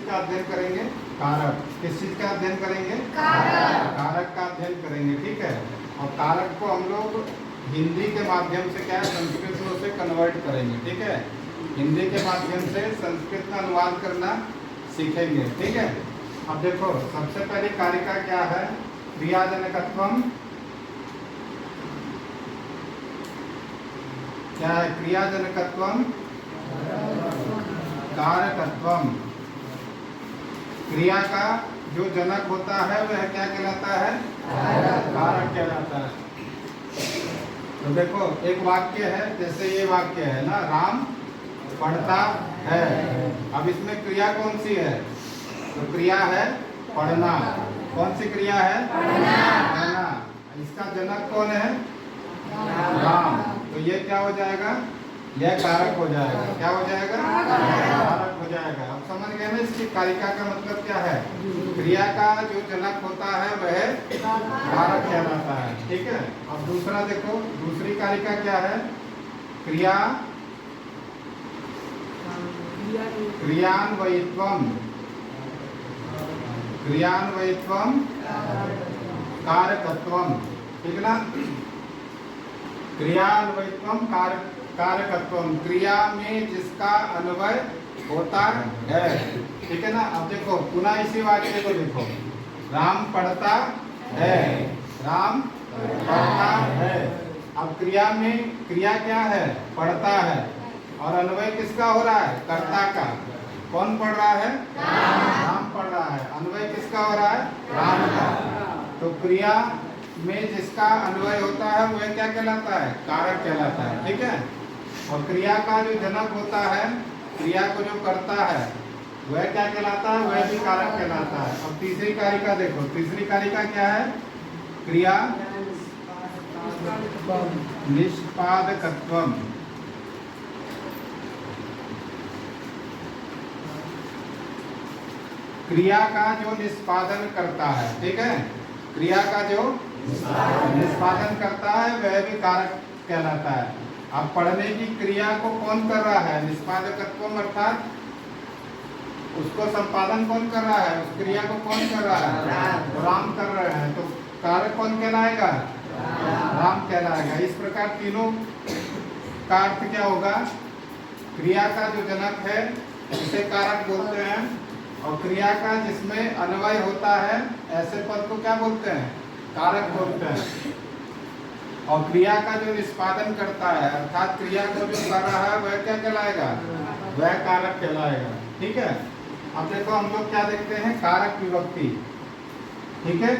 का अध्ययन करेंगे? कारक। किस चीज का अध्ययन करेंगे? कारक का अध्ययन करेंगे, ठीक है। और कारक को हम लोग हिंदी के माध्यम से क्या है, संस्कृत में उसे कन्वर्ट करेंगे, ठीक है। हिंदी के माध्यम से संस्कृत का अनुवाद करना सीखेंगे, ठीक है। अब देखो, सबसे पहली कारिका क्या है? क्रियाजनकत्वम। क्या है? क्रियाजनकत्वम, कारकत्वम। क्रिया का जो जनक होता है वह क्या कहलाता है? कारक कहलाता है। तो देखो, एक वाक्य है, जैसे ये वाक्य है ना, राम पढ़ता है। अब इसमें क्रिया कौन सी है? तो क्रिया है पढ़ना। कौन सी क्रिया है? पढ़ना। इसका जनक कौन है? राम। तो ये क्या हो जाएगा? यह कारक हो जाएगा। क्या हो जाएगा? कारक हो जाएगा। अब समझ गए ना इसकी कारिका का मतलब क्या है? क्रिया का जो जनक होता है वह कारक कहलाता है, ठीक है। अब दूसरा देखो, दूसरी कारिका क्या है? क्रिया क्रियान्वयित्वम। क्रियान्वयित्वम कारकत्वम, ठीक ना। क्रियान्वयित्वम कारकत्वम, क्रिया में जिसका अन्वय होता है, ठीक है ना। अब देखो, पुनः इसी वाक्य को देखो, राम पढ़ता है। राम पढ़ता है। अब क्रिया में क्रिया क्या है? पढ़ता है। और अन्वय किसका हो रहा है? कर्ता का। कौन पढ़ रहा है? राम पढ़ रहा है। अन्वय किसका हो रहा है? राम का। तो क्रिया में जिसका अन्वय होता है वह क्या कहलाता है? कारक कहलाता है, ठीक है। और क्रिया का जो जनक होता है, क्रिया को जो करता है, वह क्या कहलाता है? वह भी कारक कहलाता है। अब तीसरी कारिका देखो, तीसरी कारिका क्या है? क्रिया निष्पादकत्वम। क्रिया का जो निष्पादन करता है, ठीक है। क्रिया का जो निष्पादन करता है वह भी कारक कहलाता है। अब पढ़ने की क्रिया को कौन कर रहा है? निष्पादकत्व, अर्थात उसको संपादन कौन कर रहा है? उस क्रिया को कौन कर रहा है? राम कर रहे हैं। तो कारक कौन कहलाएगा? राम कहलाएगा। इस प्रकार तीनों का अर्थ क्या होगा? क्रिया का जो जनक है उसे कारक बोलते हैं, और क्रिया का जिसमें अन्वय होता है ऐसे पद को क्या बोलते हैं? कारक बोलते हैं। और क्रिया का जो निष्पादन करता है, अर्थात क्रिया को जो कर रहा है वह क्या कहलाएगा? वह कारक कहलाएगा, ठीक है। अब देखो, हम लोग क्या देखते हैं? कारक विभक्ति, ठीक है।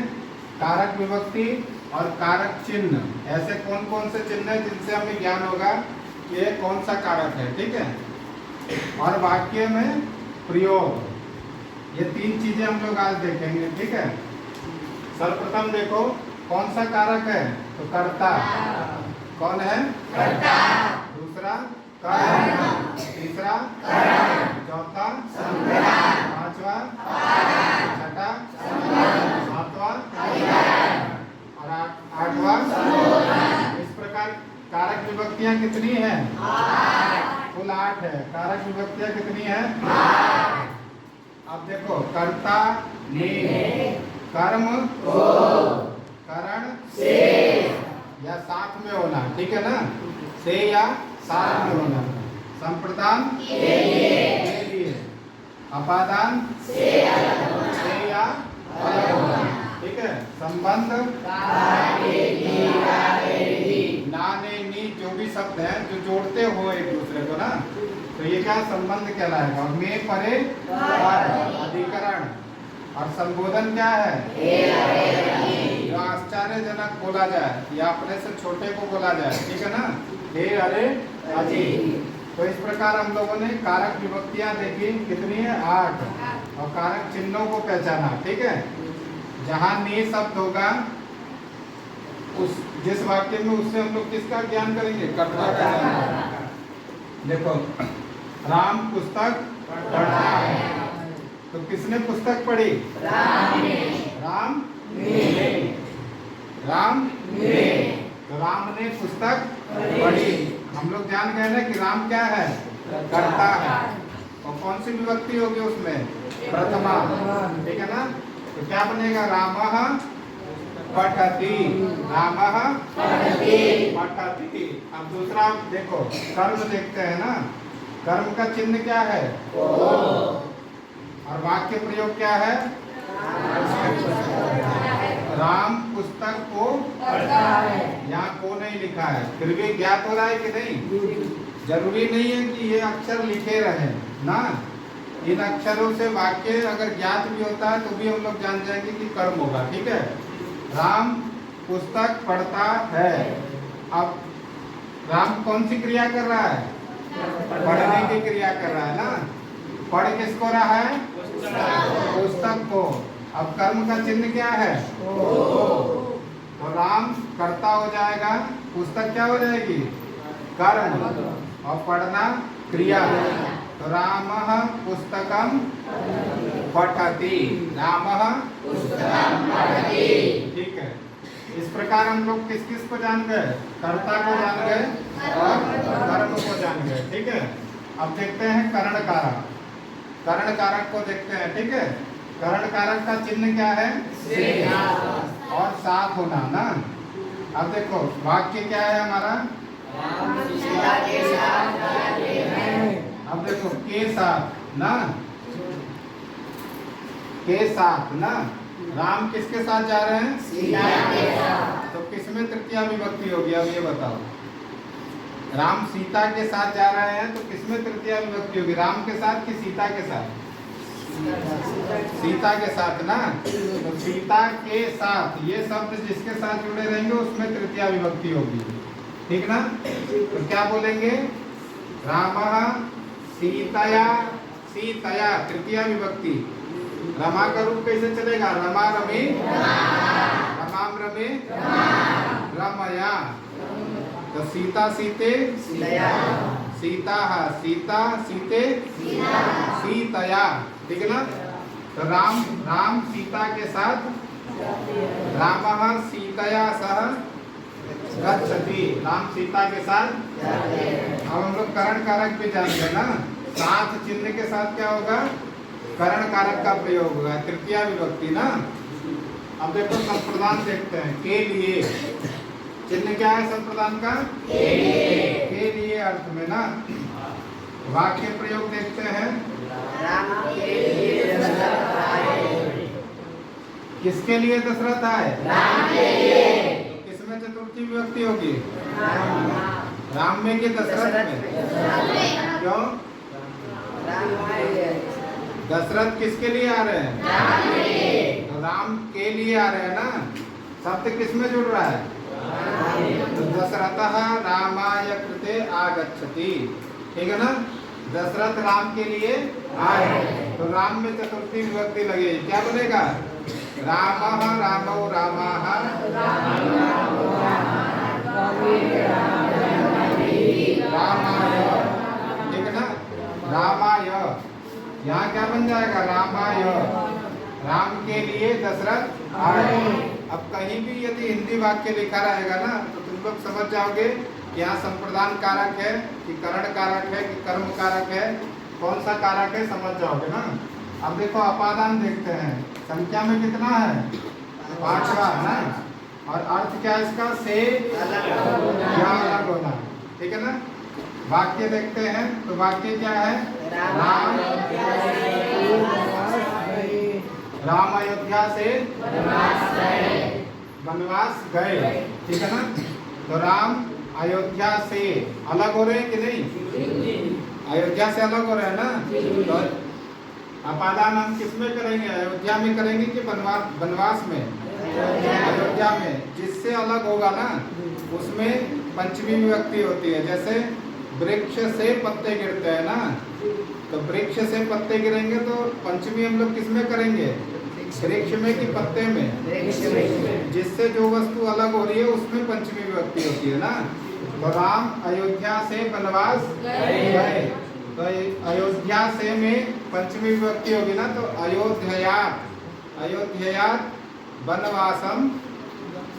कारक विभक्ति और कारक चिन्ह, ऐसे कौन कौन से चिन्ह है जिनसे हमें ज्ञान होगा कि ये कौन सा कारक है, ठीक है। और वाक्य में प्रयोग, ये तीन चीजें हम लोग आज देखेंगे, ठीक है। सर्वप्रथम देखो, कौन सा कारक है? तो कर्ता। कौन है? कर्ता। दूसरा कर्म, तीसरा चौथा, पांचवा, छठा, सातवां और आठवां। इस प्रकार कारक विभक्तियां कितनी हैं? कुल 8 है। कारक विभक्तियां कितनी हैं? अब देखो, कर्ता ने, कर्म को, करण से या साथ में होना, ठीक है ना। से या साथ में होना। संप्रदान के लिए, अपादान से या अलग होना, ठीक है। संबंध, नाने नी, जो भी शब्द है जो जोड़ते हो एक दूसरे को ना, तो ये क्या संबंध कहलाएगा। और में परे अधिकरण। और संबोधन क्या है? जो आश्चर्यजनक बोला जाए या अपने से छोटे को बोला जाए, ठीक है ना। हे, अरे, अजी। तो इस प्रकार हम लोगों ने कारक विभक्तियां देखी, कितनी है? 8। और कारक चिन्हों को पहचाना, ठीक है। जहाँ ने शब्द होगा उस जिस वाक्य में, उससे हम लोग किसका ज्ञान करेंगे? कर्ता का ज्ञान। देखो, राम पुस्तक पढ़ता है। तो किसने पुस्तक पढ़ी? राम ने। राम ने। तो राम ने पुस्तक पढ़ी। हम लोग जान गए ना कि राम क्या है? कर्ता है। और कौन सी विभक्ति होगी उसमें? प्रथमा, ठीक है ना। तो क्या बनेगा? रामः पठति, रामः पठति। अब दूसरा देखो, कर्म देखते हैं ना। कर्म का चिन्ह क्या है? और वाक्य प्रयोग क्या है? राम पुस्तक को पढ़ता है। यहाँ को नहीं लिखा है, फिर भी ज्ञात हो रहा है कि नहीं? जरूरी नहीं है कि ये अक्षर लिखे रहे ना। इन अक्षरों से वाक्य अगर ज्ञात भी होता है तो भी हम लोग जान जाएंगे कि कर्म होगा, ठीक है। राम पुस्तक पढ़ता है। अब राम कौन सी क्रिया कर रहा है? पढ़ने की क्रिया कर रहा है ना। पढ़ किसको रहा है? पुस्तक को। अब कर्म का चिन्ह क्या है? तो राम कर्ता हो जाएगा, पुस्तक क्या हो जाएगी? कर्म, और पढ़ना क्रिया। तो रामः पुस्तकम पठति, रामः पुस्तकम पठति, ठीक है। इस प्रकार हम लोग किस किस को जान गए? कर्ता को जान गए और कर्म को जान गए, ठीक है। अब देखते हैं करण कारक। करण कारक को देखते हैं, ठीक है। करण कारक का चिन्ह क्या है? और साथ होना ना। अब देखो वाक्य क्या है हमारा? अब देखो के साथ ना, के साथ ना। राम किसके साथ जा रहे हैं? सीता के साथ। तो किसमें तृतीया विभक्ति होगी? अब ये बताओ। राम सीता के साथ जा रहे हैं तो किसमें तृतीया विभक्ति होगी? राम के साथ कि सीता के साथ? सीता के साथ ना। तो सीता के साथ ये शब्द जिसके साथ जुड़े रहेंगे उसमें तृतीया विभक्ति होगी, ठीक ना। तो क्या बोलेंगे? रामः सीतया, सीतया तृतीया विभक्ति। रमा का रूप कैसे चलेगा? रमा रमे, रमाम रमे, रमया। तो सीता सीते, सीता सीता सीते, सीतया, ठीक है ना। तो राम राम सीता के साथ, रामः सीतया सह गच्छति, राम सीता के साथ। अब हम लोग करण कारक भी जानते हैं ना। साथ चिन्ह के साथ क्या होगा? करण कारक का प्रयोग होगा, तृतीया विभक्ति ना। अब देखो संप्रदान देखते हैं। के लिए चिन्ह क्या है संप्रदान का? के लिए अर्थ में ना। वाक्य प्रयोग देखते हैं। राम के लिए दशरथ आए। किसके लिए दशरथ आए? राम के लिए। किसमें चतुर्थी विभक्ति होगी? राम में कि दशरथ में? क्यों? दशरथ किसके लिए आ रहे हैं? तो राम के लिए आ रहे हैं ना। शब्द किसमें जुड़ रहा है? तो दशरथः रामाय कृते आगच्छति, ठीक है ना। दशरथ राम के लिए आए, तो राम में चतुर्थी विभक्ति लगेगी। क्या बनेगा? रामः रामौ रामाः, रामाय, ठीक है ना। रामाय, यहाँ क्या बन जाएगा? रामाय, राम के लिए दशरथ आए। अब कहीं भी यदि हिंदी वाक्य लिखा रहेगा ना तो तुम लोग समझ जाओगे यहाँ संप्रदान कारक है कि करण कारक है कि कर्म कारक है, कौन सा कारक है समझ जाओगे ना। अब देखो अपादान देखते हैं। संख्या में कितना है? 5वां ना। और अर्थ क्या है इसका? से या अलग होना, ठीक है ना। वाक्य देखते हैं तो वाक्य क्या है? राम अयोध्या से वनवास गए, ठीक है ना। तो राम अयोध्या से अलग हो रहे हैं कि नहीं? अयोध्या से अलग हो रहे हैं ना। तो अपादान हम किसमें करेंगे? अयोध्या में करेंगे कि वनवास में? अयोध्या में। जिससे अलग होगा ना उसमें पंचमी विभक्ति होती है। जैसे वृक्ष से पत्ते गिरते हैं ना, तो वृक्ष से पत्ते गिरेंगे तो पंचमी हम लोग किसमें करेंगे? वृक्ष में कि पत्ते में? जिससे जो वस्तु अलग हो रही है उसमें पंचमी विभक्ति होती है ना। तो राम अयोध्या से वनवास गए, तो अयोध्या से में पंचमी विभक्ति होगी ना। तो अयोध्यायात, अयोध्यायात वनवासम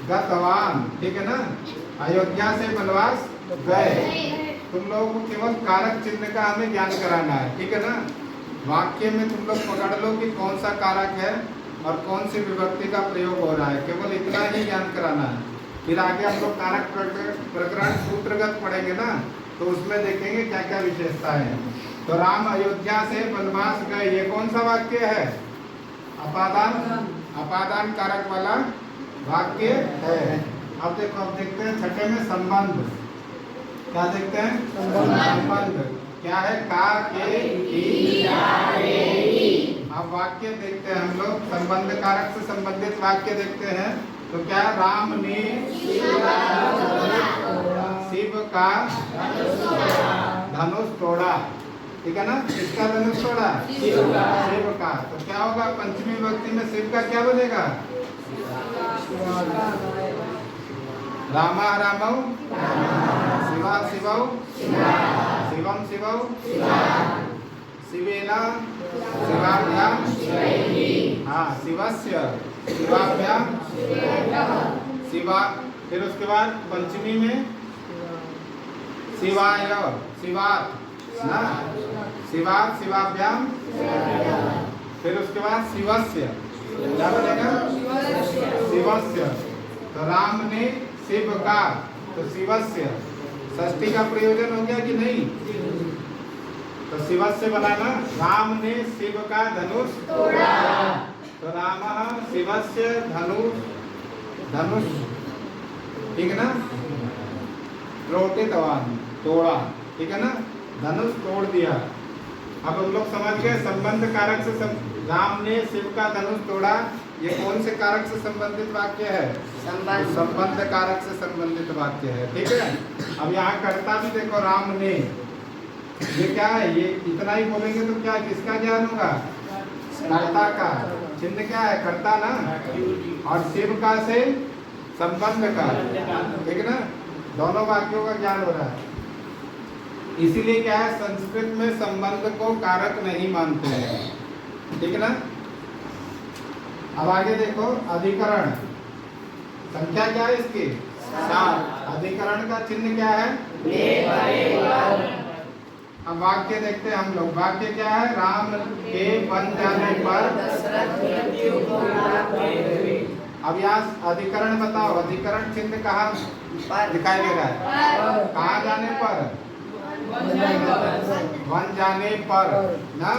गतवान, ठीक है ना। अयोध्या से वनवास गए। तुम लोगों को केवल कारक चिन्ह का हमें ज्ञान कराना है, ठीक है ना। वाक्य में तुम लोग पकड़ लो कि कौन सा कारक है और कौन सी विभक्ति का प्रयोग हो रहा है, केवल इतना ही ज्ञान कराना है। फिर आगे हम लोग कारक प्रकरण सूत्रगत पढ़ेंगे ना, तो उसमें देखेंगे क्या क्या विशेषता है। तो राम अयोध्या से वनवास गए, ये कौन सा वाक्य है? अपादान कारक वाला वाक्य है। अब देखो, अब देखते हैं छठे में संबंध। क्या देखते हैं? संबंध क्या है? का के अब वाक्य देखते हैं हम लोग, संबंध कारक से संबंधित वाक्य देखते हैं। तो क्या? राम ने शिव का धनुष तोड़ा, ठीक है ना? किसका धनुष तोड़ा? शिव का। तो क्या होगा? पंचमी विभक्ति में शिव का क्या बनेगा? रामा रामौ, शिवा शिवौ, शिवम शिवौ, शिवेना शिवाभ्याम, हाँ शिवस्य शिवाभ्याम, शिवा। फिर उसके बाद पंचमी में शिवाय, शिवात ना, शिवात शिवाभ्याम। फिर उसके बाद शिवस्य, क्या बनेगा? शिवस्य। तो राम ने शिव का, तो शिवस्य षष्ठी का प्रयोजन हो गया कि नहीं? तो शिवस्य बनाना, राम ने शिव का धनुष तोड़ा। तो रामः शिवस्य धनुष, ठीक है ना? रोटितवान्, तोड़ा, ठीक है ना? धनुष तोड़ दिया। अब हम लोग समझ गए संबंध कारक से राम ने शिव का धनुष तोड़ा, ये कौन से कारक से संबंधित वाक्य है? संबंध कारक से संबंधित वाक्य है, ठीक है। अब यहाँ कर्ता भी देखो, राम ने, ये क्या है? ये इतना ही बोलेंगे तो क्या, किसका ज्ञान होगा? कर्ता का। चिन्ह क्या है? कर्ता ना। और शिव का से संबंध का, ठीक है ना? दोनों वाक्यों का ज्ञान हो रहा है। इसीलिए क्या है, संस्कृत में संबंध को कारक नहीं मानते हैं, ठीक है ना? अब आगे देखो, अधिकरण संख्या क्या है इसकी? 7। अधिकरण का चिन्ह क्या है? अब वाक्य देखते हैं हम लोग। वाक्य क्या है? राम के बन जाने पर। अब यहाँ अधिकरण बताओ, अधिकरण चिन्ह कहाँ दिखाई दे रहा है? कहाँ जाने पर? बन जाने पर ना।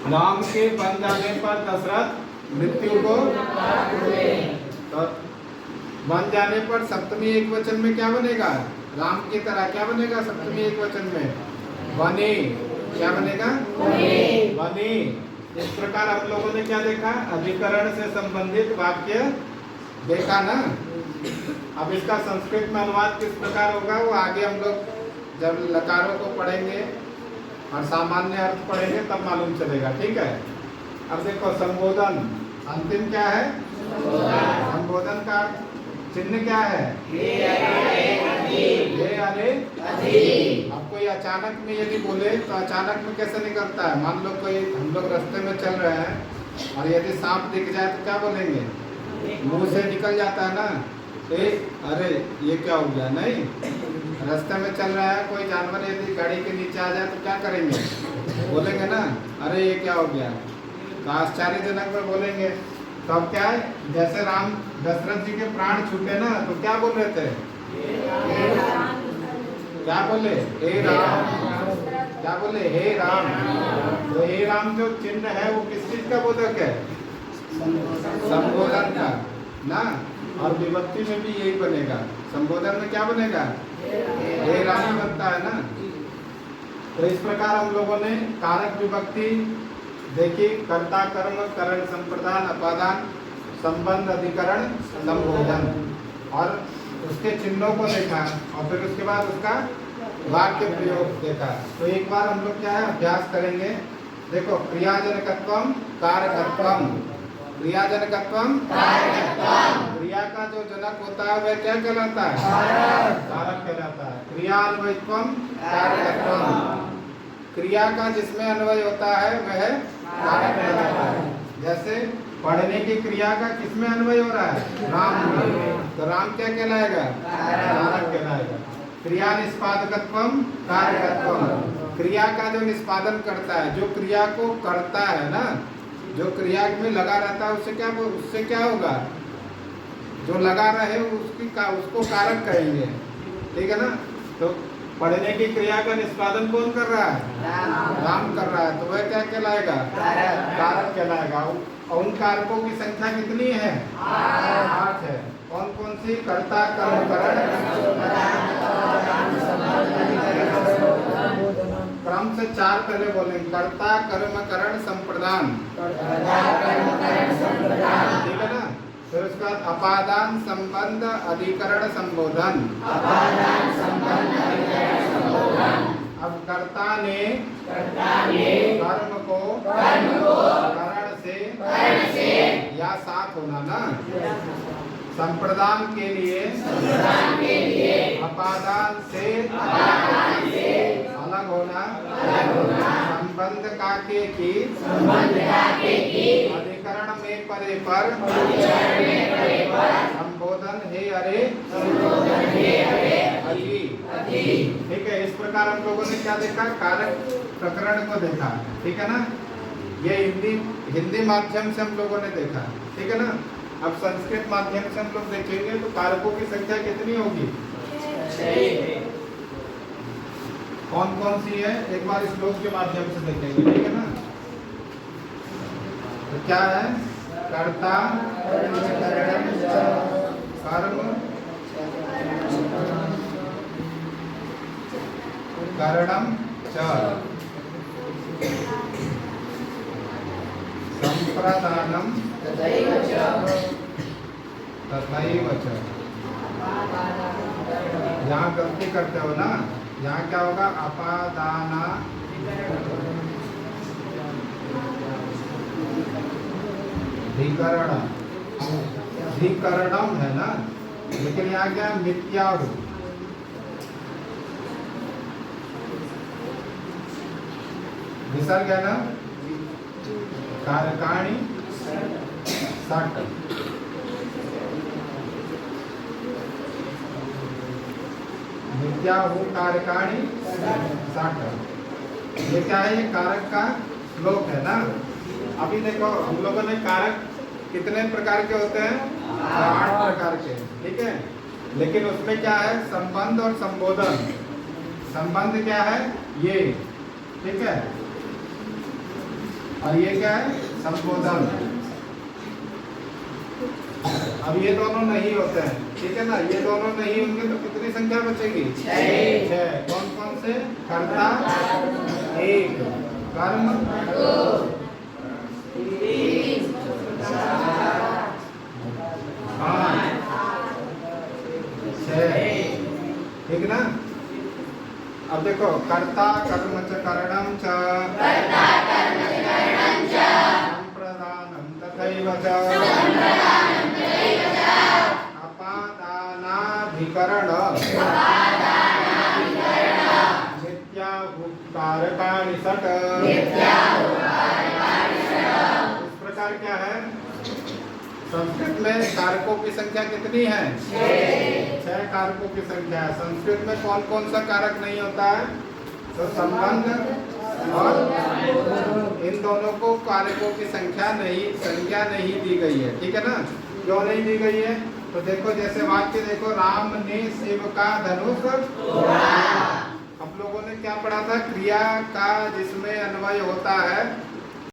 राम के बन जाने पर दशरथ मृत्यु को, तो बन जाने पर सप्तमी एक वचन में क्या बनेगा? राम की तरह क्या बनेगा सप्तमी एक वचन में? बने। क्या बनेगा? बने। इस प्रकार हम लोगों ने क्या देखा? अधिकरण से संबंधित वाक्य देखा ना। अब इसका संस्कृत में अनुवाद किस प्रकार होगा वो आगे हम लोग जब लकारों को पढ़ेंगे और सामान्य अर्थ पढ़ेंगे तब मालूम चलेगा, ठीक है। अब देखो, संबोधन अंतिम क्या है? संबोधन का चिन्ह क्या है? हे अरे। अब कोई अचानक में यदि बोले तो अचानक में कैसे निकलता है? मान लो कोई, हम लोग रास्ते में चल रहे हैं और यदि सांप दिख जाए तो क्या बोलेंगे? मुंह से निकल जाता है ना, अरे ये क्या हो गया? नहीं, रास्ते में चल रहा है कोई जानवर यदि गाड़ी के नीचे आ जाए तो क्या करेंगे? बोलेंगे ना, अरे ये क्या हो गया? तो आश्चर्यजनक में बोलेंगे। तो अब क्या है, जैसे राम दशरथ जी के प्राण छूटे ना, तो क्या बोल रहे थे? क्या बोले? हे राम। क्या बोले? हे राम। तो हे राम जो चिन्ह है वो किस चीज का बोधक है? संबोधन का ना। और विभक्ति में भी यही बनेगा। संबोधन में क्या बनेगा? हे राम बनता है ना। तो इस प्रकार हम लोगों ने कारक विभक्ति देखी, कर्ता कर्म करण संप्रदान अपादान संबंध अधिकरण संबोधन, और उसके चिन्हों को देखा और फिर उसके बाद उसका वाक्य प्रयोग देखा। तो एक बार हम लोग क्या है अभ्यास करेंगे। देखो, क्रियाजनकत्वम कारकत्वम, क्रियाजनकत्वम क्रिया का जो जनक होता है वह क्या कहलाता है? कारक कहलाता है। क्रियान्वयत्वम कारकत्वम, क्रिया का जिसमें अन्वय होता है वह कारक कहलाता है। जैसे पढ़ने की क्रिया का किसमें अन्वय हो रहा है? राम में, तो राम क्या कहलाएगा? कारक कहलाएगा। क्रिया निष्पादकत्वम कारकत्वम, क्रिया का जो निष्पादन करता है, जो क्रिया को करता है ना, जो क्रिया में लगा रहता है, उससे क्या होगा? जो लगा रहे उसको कारक कहेंगे, ठीक है ना। तो पढ़ने की क्रिया का निष्पादन कौन कर रहा है? राम कर रहा है, तो वह क्या कहलाएगा? कारक कहलाएगा। और उन कारकों की संख्या कितनी है? 8 है। कौन कौन सी? कर्ता, कर्म, करण, क्रम से 4 पहले बोलेंगे। कर्ता, कर्म, करण, संप्रदान, ठीक है ना। फिर उसके बाद अपादान, संबंध, अधिकरण, संबोधन। अब कर्ता ने कर्म को करण से या साथ होना ना। संप्रदान के लिए अपादान से अलग होना। संबंध का के की अधिकरण में परे पर संबोधन हे अरे अति, ठीक है। इस प्रकार हम लोगों ने क्या देखा? कारक प्रकरण को देखा, ठीक है ना। ये हिंदी माध्यम से हम लोगों ने देखा, ठीक है ना। अब संस्कृत माध्यम से हम लोग देखेंगे तो कारकों की संख्या कितनी होगी? 6। कौन कौन सी है? एक बार इस श्लोक के माध्यम से देखेंगे, ठीक है ना। तो क्या है? कर्ता, कर्म, करणम च, संप्रदानम तथैव च। यहाँ गलती करते हो ना, यहाँ क्या होगा? अपादाना धिकरणम है ना, लेकिन यहाँ क्या? मिथ्याहु। विसर्ग है ना, कारकाणि सट। मिथ्याहु कारकाणि सट। ये क्या है? ये कारक का श्लोक है ना। अभी देखो हम लोगों ने कारक कितने प्रकार के होते हैं? 8 प्रकार के, ठीक है। लेकिन उसमें क्या है? संबंध और संबोधन। संबंध क्या है? ये, ठीक है। और ये क्या है? संबोधन। अब ये दोनों नहीं होते हैं, ठीक है ना। ये दोनों नहीं होंगे तो कितनी संख्या बचेगी? 6। कौन कौन से? कर्ता 1, कर्म 5, 6, ठीक ना। अब देखो कर्ता, कर्म च, करणम च, संप्रदानम तथैव च, अपादानाधिकरण, मिथ्याहु कारकाणि सट। इस प्रकार क्या है? संस्कृत में कारकों की संख्या कितनी है? 6 कारकों की संख्या है। संस्कृत में कौन कौन सा कारक नहीं होता है? तो संबंध और इन दोनों को कारकों की संख्या नहीं दी गई है, ठीक है ना। क्यों नहीं दी गई है? तो देखो जैसे वाक्य देखो, राम ने शिव का धनुष तोड़ा। हम लोगों ने क्या पढ़ा था? क्रिया का जिसमें अन्वय होता है